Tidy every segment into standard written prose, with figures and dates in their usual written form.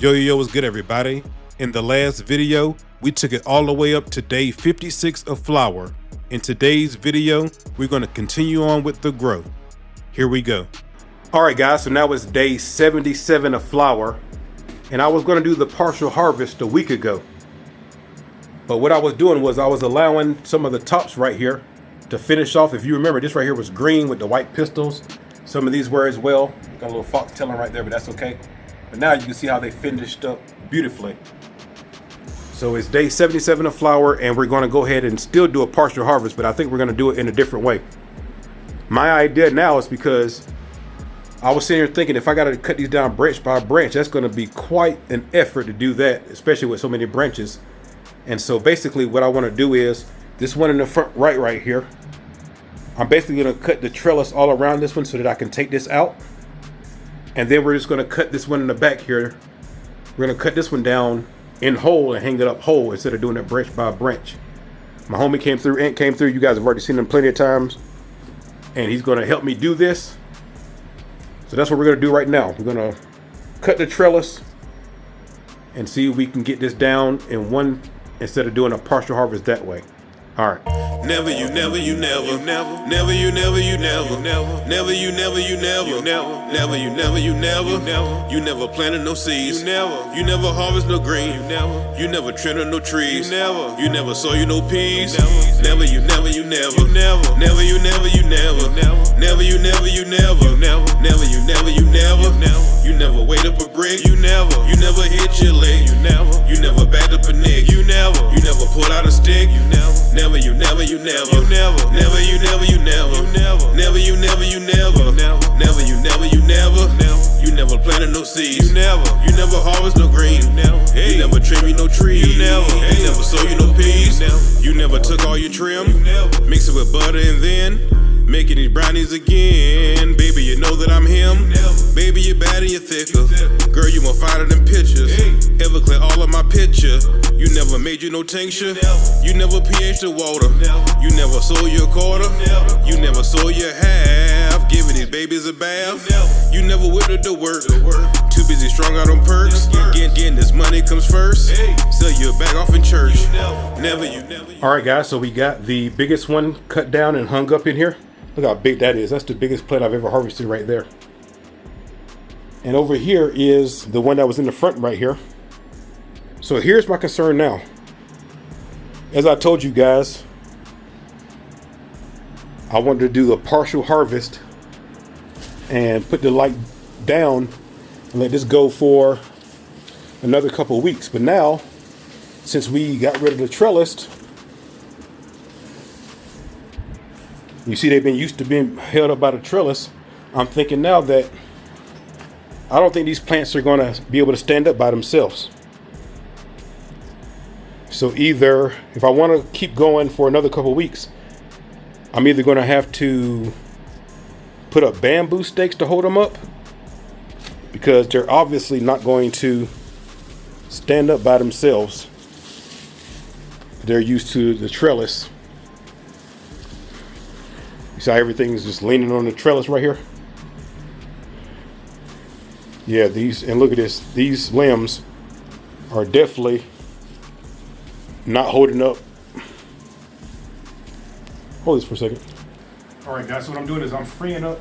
Yo, what's good, everybody? In the last video, we took it all the way up to day 56 of flower. In today's video, we're going to continue on with the growth. Here we go. All right, guys, so now it's day 77 of flower, and I was going to do the partial harvest a week ago. But what I was doing was I was allowing some of the tops right here to finish off. If you remember, this right here was green with the white pistils. Some of these were as well. Got a little foxtailing right there, but that's okay. But now you can see how they finished up beautifully. So it's day 77 of flower, and we're going to go ahead and still do a partial harvest, but I think we're going to do it in a different way. My idea now is because I was sitting here thinking if I got to cut these down branch by branch, that's going to be quite an effort to do that, especially with so many branches. And so basically what I want to do is this one in the front right here. I'm basically going to cut the trellis all around this one so that I can take this out. And then we're just going to cut this one in the back here. We're going to cut this one down in whole and hang it up whole instead of doing it branch by branch. My homie came through, Ant came through. You guys have already seen him plenty of times. And he's going to help me do this. So that's what we're going to do right now. We're going to cut the trellis and see if we can get this down in one instead of doing a partial harvest that way. All right. Never, you never, you never, never, never, you never, you never, never, never, you never, you never, never, never, you never, you never, you never planted no seeds, you never harvest no green, you never trimmed no trees, you never sow you no peas, never, you never, you never, never, you never, you never, never, you never, you never, never, you never, you never weighed up a brick, you never hit your leg, you never backed up a nigga, you never pulled out a stick, never, you never, you never, never, you never, you never, never, you never, you never, never, you never, you never planted no seeds, you never harvest no green, you never trim you no trees, you never sow you no peas, you never took all your trim, mix it with butter and then making these brownies again. Baby, you know that I'm him. Baby, you're bad and you're thicker. Girl, you more finer than pictures. Ever clear all of my picture. You never made you no tincture. You never pH the water. You never sold your quarter. You never sold your half. Giving these babies a bath. You never whipped it to work. Too busy strung out on perks. Getting this money comes first. Sell your bag off in church. Never, you never. All right, guys, so we got the biggest one cut down and hung up in here. Look how big that is. That's the biggest plant I've ever harvested right there. And over here is the one that was in the front right here. So here's my concern now. As I told you guys, I wanted to do a partial harvest and put the light down and let this go for another couple of weeks. But now, since we got rid of the trellis, you see they've been used to being held up by the trellis. I'm thinking now that I don't think these plants are going to be able to stand up by themselves. So either, if I want to keep going for another couple of weeks, I'm either going to have to put up bamboo stakes to hold them up, because they're obviously not going to stand up by themselves. They're used to the trellis. You see how everything's just leaning on the trellis right here? Yeah, and look at this. These limbs are definitely not holding up. Hold this for a second. All right, guys, so what I'm doing is I'm freeing up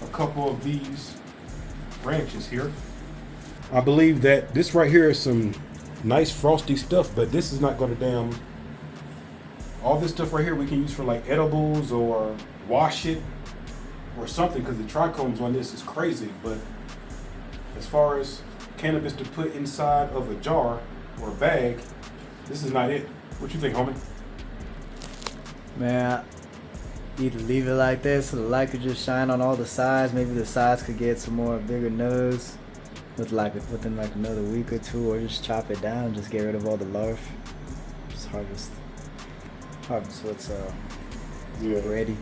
a couple of these branches here. I believe that this right here is some nice frosty stuff, but this is not going to all this stuff right here we can use for like edibles or wash it or something, because the trichomes on this is crazy. But as far as cannabis to put inside of a jar or a bag, this is not it. What you think, homie? Man, either leave it like this so the light could just shine on all the sides. Maybe the sides could get some more bigger nodes within like another week or two, or just chop it down and just get rid of all the larvae. Just harvest what's ready,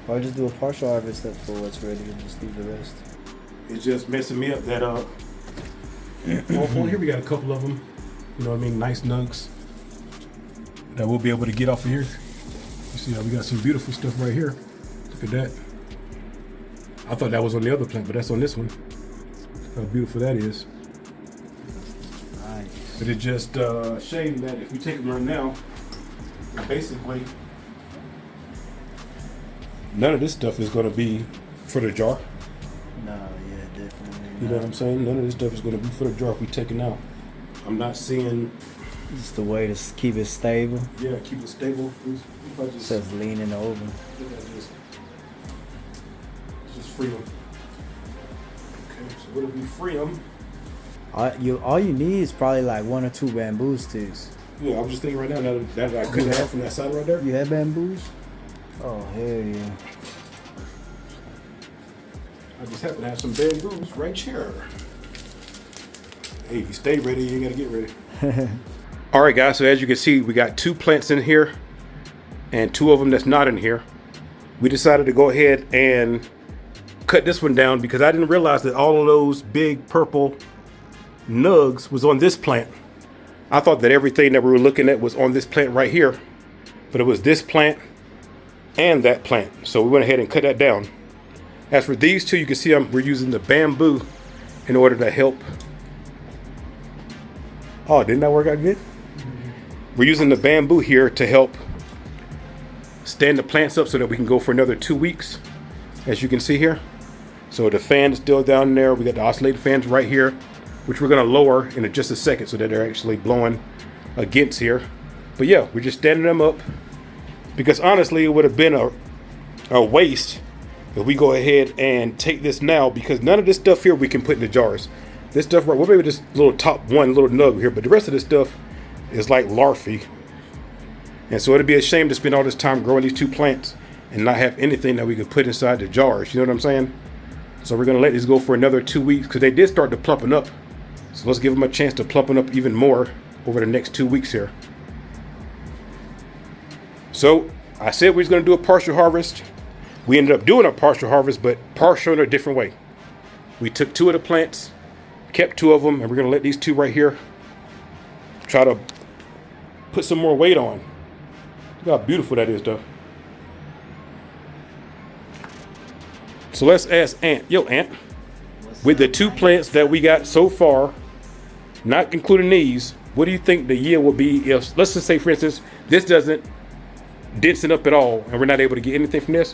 or just do a partial harvest for what's ready and just leave the rest. It's just messing me up that well, here we got a couple of them, you know what I mean, nice nugs that we'll be able to get off of here. You see how we got some beautiful stuff right here. Look at that. I thought that was on the other plant, but that's on this one. Look how beautiful that is. But it's just a shame that if we take them right now, basically none of this stuff is going to be for the jar. No, yeah, definitely. You know what I'm saying? None of this stuff is going to be for the jar if we take it out. I'm not seeing. Just the way to keep it stable. Yeah, keep it stable. If I Just leaning over. Just free them. Okay, so what if we free them? All you need is probably like 1 or 2 bamboo sticks. Yeah, I'm just thinking right now that I couldn't have from that side right there. You have bamboos? Oh, hell yeah. I just happen to have some bamboos right here. Hey, if you stay ready, you gotta get ready. All right, guys, so as you can see, we got 2 plants in here and 2 of them that's not in here. We decided to go ahead and cut this one down because I didn't realize that all of those big purple nugs was on this plant. I thought that everything that we were looking at was on this plant right here, but it was this plant and that plant. So we went ahead and cut that down. As for these 2, you can see we're using the bamboo in order to help. Oh, didn't that work out good? We're using the bamboo here to help stand the plants up so that we can go for another 2 weeks, as you can see here. So the fan is still down there. We got the oscillator fans right here, which we're gonna lower in just a second so that they're actually blowing against here. But yeah, we're just standing them up because honestly, it would have been a waste if we go ahead and take this now, because none of this stuff here we can put in the jars. This stuff right, well, maybe this little top one little nug here, but the rest of this stuff is like larvae. And so it'd be a shame to spend all this time growing these 2 plants and not have anything that we could put inside the jars. You know what I'm saying? So we're gonna let these go for another 2 weeks because they did start to plumping up. So let's give them a chance to plumping up even more over the next 2 weeks here. So I said we was gonna do a partial harvest. We ended up doing a partial harvest, but partial in a different way. We took 2 of the plants, kept 2 of them, and we're gonna let these 2 right here try to put some more weight on. Look how beautiful that is, though. So let's ask Ant. Yo, Ant, with the 2 plants that we got so far, not including these, what do you think the yield will be if, let's just say, for instance, this doesn't densen up at all and we're not able to get anything from this?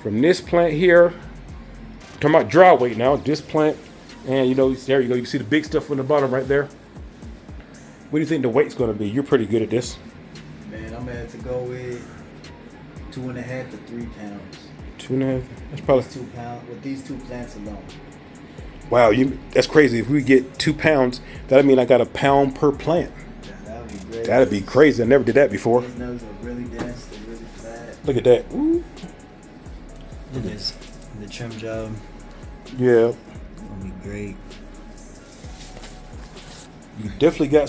From this plant here, talking about dry weight now, this plant, and you know, there you go, you can see the big stuff on the bottom right there. What do you think the weight's gonna be? You're pretty good at this. Man, I'm gonna have to go with 2.5 to 3 pounds. 2.5, that's probably 2 pounds with these 2 plants alone. Wow, that's crazy. If we get 2 pounds, that'd mean I got a pound per plant. Yeah, that would be great. That'd be crazy. I never did that before. These nugs are really dense, they're really flat. Look at that. Ooh. And the trim job. Yeah. It'll be great. You definitely got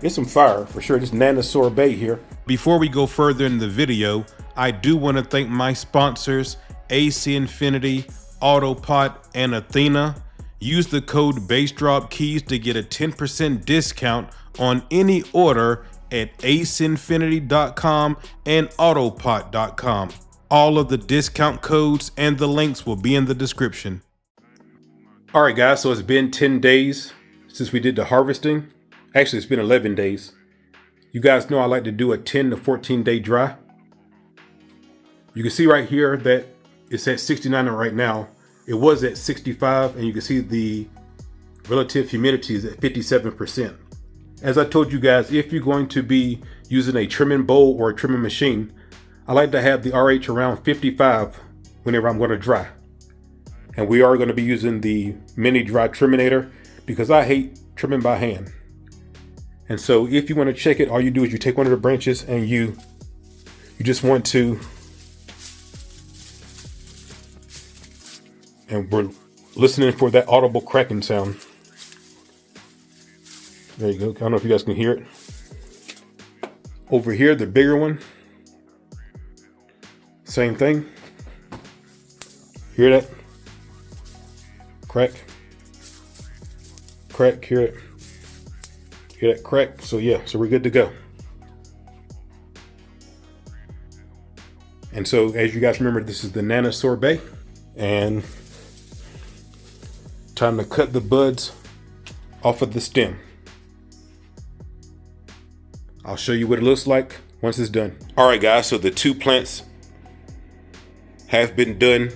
it's some fire for sure. This Nana sorbet here. Before we go further in the video, I do want to thank my sponsors, AC Infinity, Autopot, and Athena. Use the code BassDropKeys to get a 10% discount on any order at aceinfinity.com and autopot.com. All of the discount codes and the links will be in the description. All right, guys, so it's been 10 days since we did the harvesting. Actually, it's been 11 days. You guys know I like to do a 10 to 14 day dry. You can see right here that it's at 69 right now. It was at 65, and you can see the relative humidity is at 57%. As I told you guys, if you're going to be using a trimming bowl or a trimming machine, I like to have the RH around 55 whenever I'm going to dry. And we are going to be using the mini dry triminator because I hate trimming by hand. And so if you want to check it, all you do is you take one of the branches and you just want to, and we're listening for that audible cracking sound. There you go. I don't know if you guys can hear it. Over here, the bigger one, same thing. Hear that? Crack. Crack, hear it? Hear that crack? So yeah, so we're good to go. And so as you guys remember, this is the Nana sorbet, and time to cut the buds off of the stem. I'll show you what it looks like once it's done. All right, guys, so the 2 plants have been done.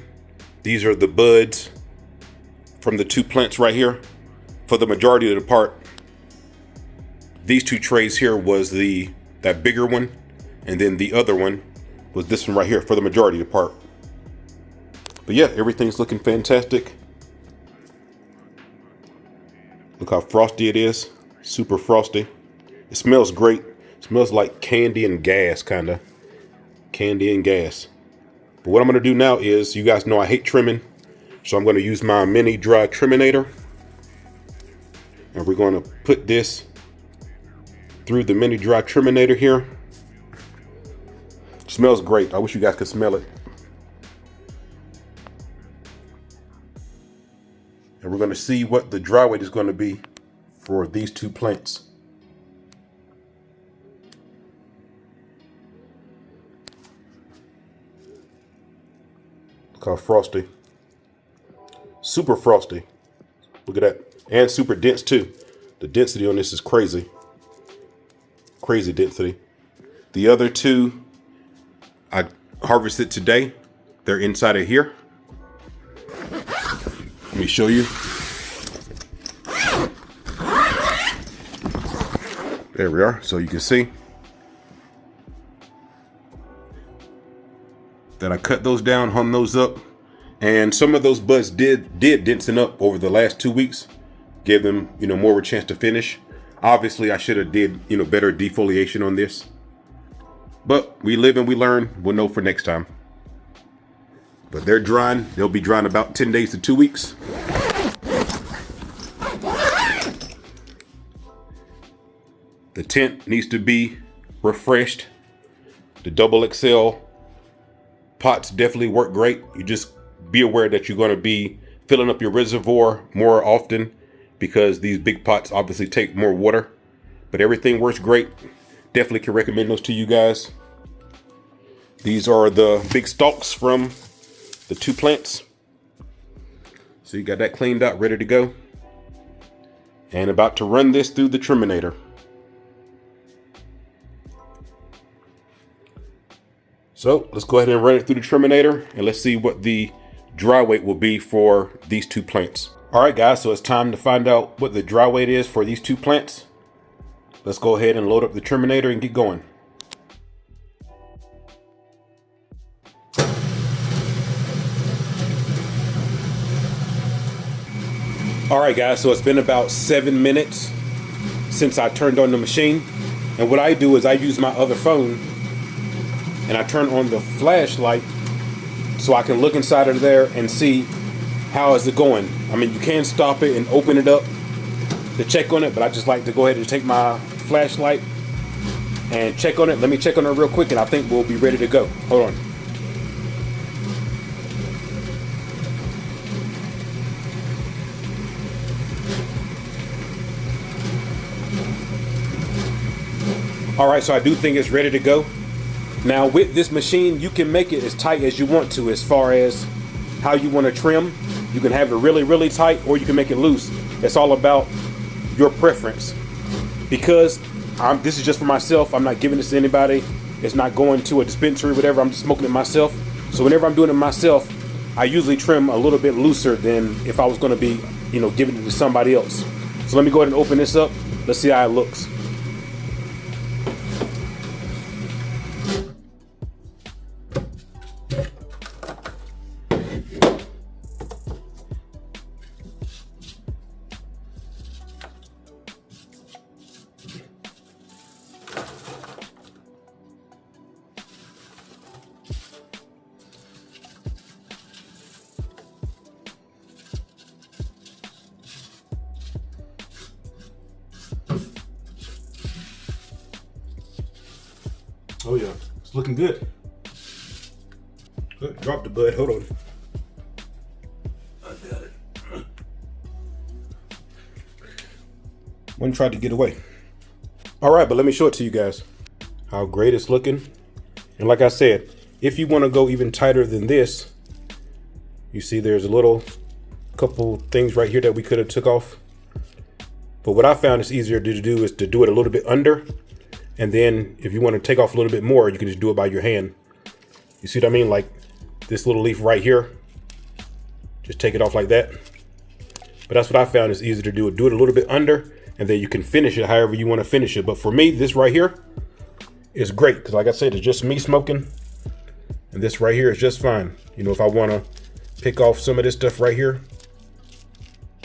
These are the buds from the 2 plants right here. For the majority of the part, these 2 trays here was that bigger one, and then the other one was this one right here for the majority of the part. But yeah, everything's looking fantastic. Look how frosty it is, super frosty. It smells great. It smells like candy and gas, kinda. Candy and gas. But what I'm gonna do now is, you guys know I hate trimming, so I'm gonna use my mini dry triminator. And we're gonna put this through the mini dry triminator here. It smells great. I wish you guys could smell it. And we're gonna see what the dry weight is gonna be for these 2 plants. Look how frosty. Super frosty. Look at that. And super dense too. The density on this is crazy. Crazy density. The other 2 I harvested today. They're inside of here. Let me show you. There we are. So you can see that I cut those down, hung those up, and some of those buds did densen up over the last 2 weeks. Give them, more of a chance to finish. Obviously, I should have did, better defoliation on this. But we live and we learn. We'll know for next time. But they're drying. They'll be drying about 10 days to 2 weeks. The tent needs to be refreshed. The double XL pots definitely work great. You just be aware that you're going to be filling up your reservoir more often, because these big pots obviously take more water. But everything works great. Definitely can recommend those to you guys. These are the big stalks from the 2 plants. So you got that cleaned out, ready to go. And about to run this through the triminator. So let's go ahead and run it through the triminator, and let's see what the dry weight will be for these 2 plants. All right, guys, so it's time to find out what the dry weight is for these 2 plants. Let's go ahead and load up the triminator and get going. All right, guys, so it's been about 7 minutes since I turned on the machine. And what I do is I use my other phone and I turn on the flashlight so I can look inside of there and see how is it going. I mean, you can stop it and open it up to check on it, but I just like to go ahead and take my flashlight and check on it. Let me check on it real quick, and I think we'll be ready to go. Hold on. All right, so I do think it's ready to go. Now with this machine, you can make it as tight as you want to as far as how you want to trim. You can have it really, really tight, or you can make it loose. It's all about your preference. Because this is just for myself. I'm not giving this to anybody. It's not going to a dispensary or whatever. I'm just smoking it myself. So whenever I'm doing it myself, I usually trim a little bit looser than if I was going to be, giving it to somebody else. So let me go ahead and open this up. Let's see how it looks. Oh yeah, it's looking good. Drop the bud, hold on. I got it. One tried to get away. All right, but let me show it to you guys. How great it's looking. And like I said, if you want to go even tighter than this, you see there's a couple things right here that we could have took off. But what I found is easier to do is to do it a little bit under And then if you want to take off a little bit more, you can just do it by your hand. You see what I mean? Like this little leaf right here, just take it off like that. But that's what I found is easy to do it. Do it a little bit under, and then you can finish it however you want to finish it. But for me, this right here is great because like I said, it's just me smoking. And this right here is just fine. You know, if I want to pick off some of this stuff right here,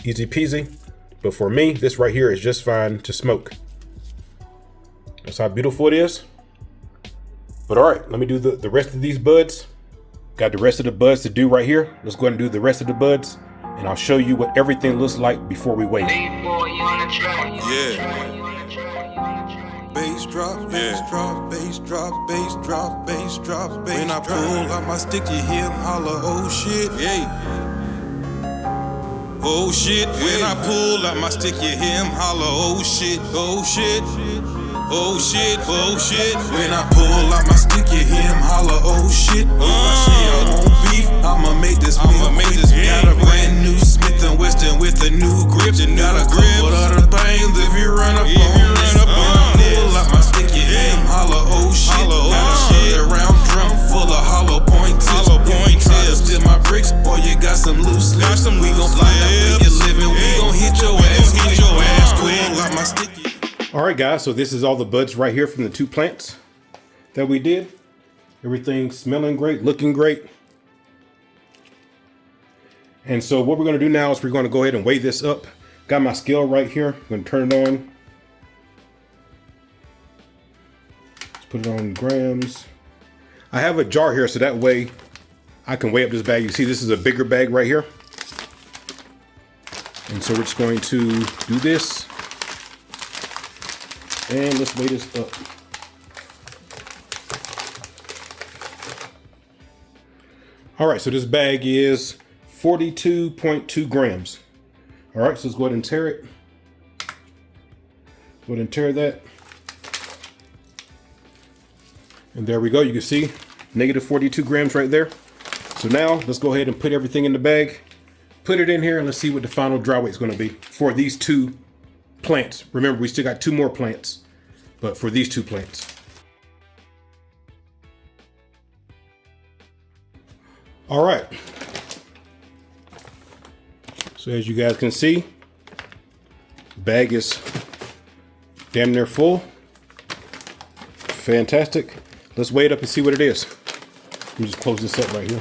easy peasy. But for me, this right here is just fine to smoke. That's how beautiful it is. But all right, let me do the rest of these buds. Got the rest of the buds to do right here. Let's go ahead and do the rest of the buds, and I'll show you what everything looks like before we weigh it. Yeah. Bass drop, bass drop, bass drop, bass drop, bass drop, bass. When I pull out my stick, you hear him holler, oh shit, yeah. Oh shit, when I pull out my stick, you hear him holler, oh shit, oh shit. Oh shit, oh shit. When I pull out my stick, you hear him holler, oh shit. If I share on beef, I'ma make this meal. Got a brand new Smith & Wesson with a new grip. Got a couple other things if you run up on this. When I pull out my stick, you hear him holler, oh shit. Got a shit around drum full of hollow point tips. If you try to steal my bricks, or you got some loose lips, we gon' find out where you living. We gon' hit your ass. Pull out my stick. All right, guys, so this is all the buds right here from the 2 plants that we did. Everything's smelling great, looking great. And so what we're gonna do now is we're gonna go ahead and weigh this up. Got my scale right here. I'm gonna turn it on. Let's put it on grams. I have a jar here so that way I can weigh up this bag. You see this is a bigger bag right here. And so we're just going to do this. And let's weigh this up. All right, so this bag is 42.2 grams. All right, so let's go ahead and tear it. Go ahead and tear that. And there we go. You can see negative 42 grams right there. So now let's go ahead and put everything in the bag. Put it in here and let's see what the final dry weight is going to be for these 2 plants. Remember, we still got 2 more plants, but for these 2 plants. All right. So as you guys can see, bag is damn near full. Fantastic. Let's weigh it up and see what it is. Let me just close this up right here.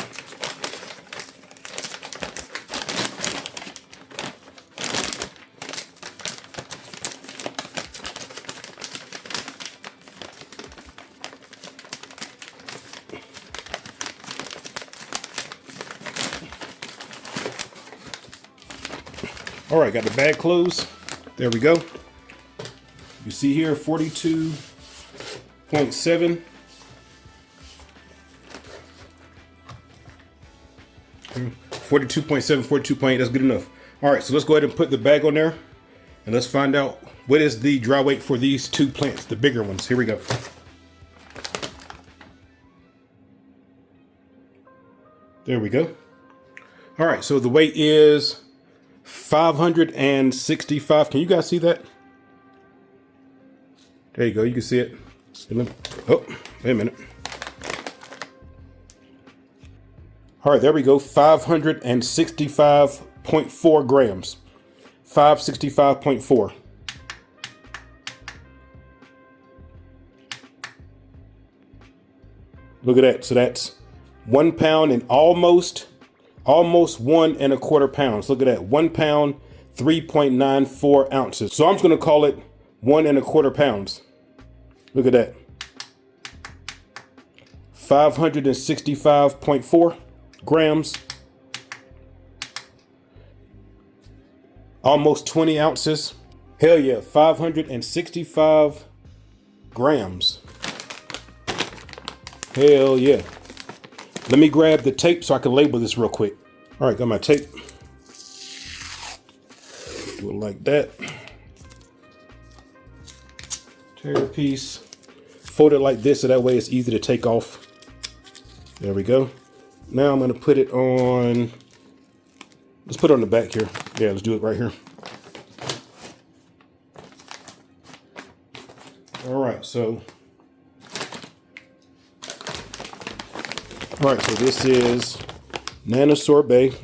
All right, got the bag closed. There we go. You see here, 42.7. 42.7, 42.8, that's good enough. All right, so let's go ahead and put the bag on there and let's find out what is the dry weight for these 2 plants, the bigger ones. Here we go. There we go. All right, so the weight is 565. Can you guys see that? There you go, you can see it. Oh, wait a minute. All right, there we go, 565.4 grams. 565.4. Look at that, so that's 1 pound and almost 1 1/4 pounds. Look at that, 1 pound, 3.94 ounces. So I'm just gonna call it 1 1/4 pounds. Look at that. 565.4 grams. Almost 20 ounces. Hell yeah, 565 grams. Hell yeah. Let me grab the tape so I can label this real quick. All right, got my tape. Do it like that. Tear a piece. Fold it like this so that way it's easy to take off. There we go. Now I'm gonna put it on, let's put it on the back here. Yeah, let's do it right here. All right, so this is Nano Sorbet.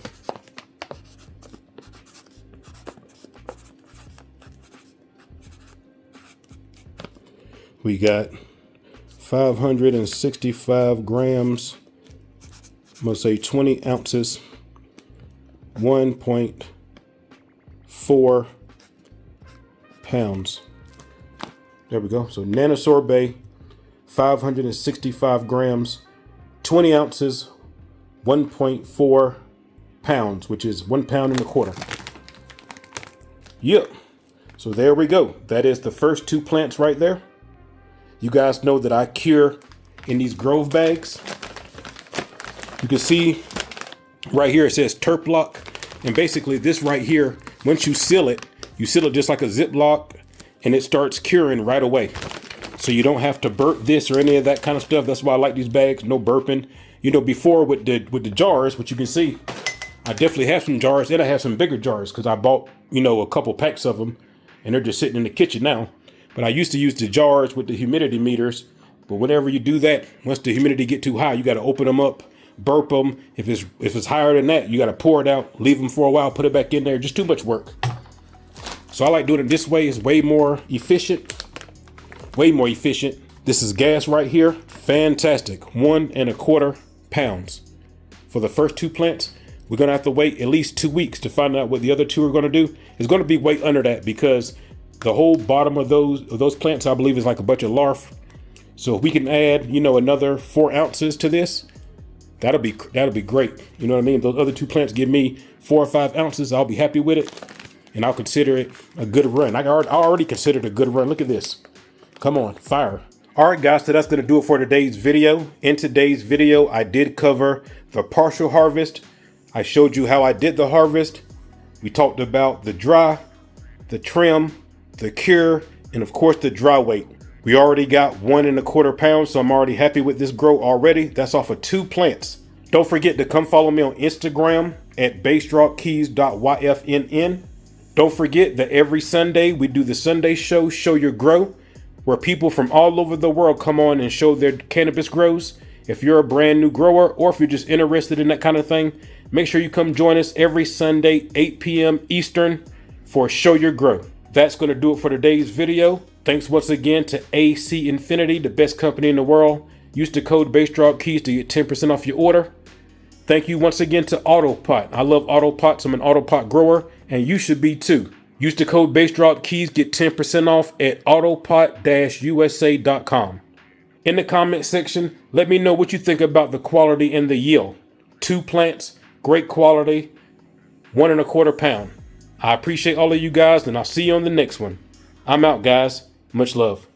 We got 565 grams, I'm gonna say 20 ounces, 1.4 pounds. There we go. So Nano Sorbet, 565 grams, 20 ounces, 1.4 pounds, which is 1 pound and a quarter. Yep. So there we go. That is the first 2 plants right there. You guys know that I cure in these Grove bags. You can see right here it says Terp Lock. And basically this right here, once you seal it just like a Ziploc, and it starts curing right away. So you don't have to burp this or any of that kind of stuff. That's why I like these bags, no burping. You know, before with the jars, which you can see, I definitely have some jars, and I have some bigger jars because I bought, you know, a couple packs of them, and they're just sitting in the kitchen now. But I used to use the jars with the humidity meters. But whenever you do that, once the humidity get too high, you got to open them up, burp them. If it's higher than that, you got to pour it out, leave them for a while, put it back in there. Just too much work. So I like doing it this way. It's way more efficient. Way more efficient. This is gas right here. Fantastic. 1.25 pounds. For the first 2 plants, we're going to have to wait at least 2 weeks to find out what the other 2 are going to do. It's going to be way under that because the whole bottom of those plants, I believe, is like a bunch of larf. So if we can add, you know, another 4 ounces to this, that'll be great. You know what I mean? Those other 2 plants give me 4 or 5 ounces. I'll be happy with it, and I'll consider it a good run. I already consider it a good run. Look at this. Come on, fire. All right, guys, so that's going to do it for today's video. In today's video, I did cover the partial harvest. I showed you how I did the harvest. We talked about the dry, the trim, the cure, and of course the dry weight. We already got 1.25 pounds, so I'm already happy with this grow already. That's off of 2 plants. Don't forget to come follow me on Instagram at basedropkeys.yfnn. Don't forget that every Sunday we do the Sunday show, Show Your Grow, where people from all over the world come on and show their cannabis grows. If you're a brand new grower or if you're just interested in that kind of thing, make sure you come join us every Sunday, 8 p.m. Eastern for Show Your Grow. That's going to do it for today's video. Thanks once again to AC Infinity, the best company in the world. Use the code BasedropKeys to get 10% off your order. Thank you once again to Autopot. I love Autopots. I'm an Autopot grower, and you should be too. Use the code BasedropKeys, get 10% off at autopot-usa.com. In the comment section, let me know what you think about the quality and the yield. 2 plants, great quality, 1.25 pound. I appreciate all of you guys, and I'll see you on the next one. I'm out, guys. Much love.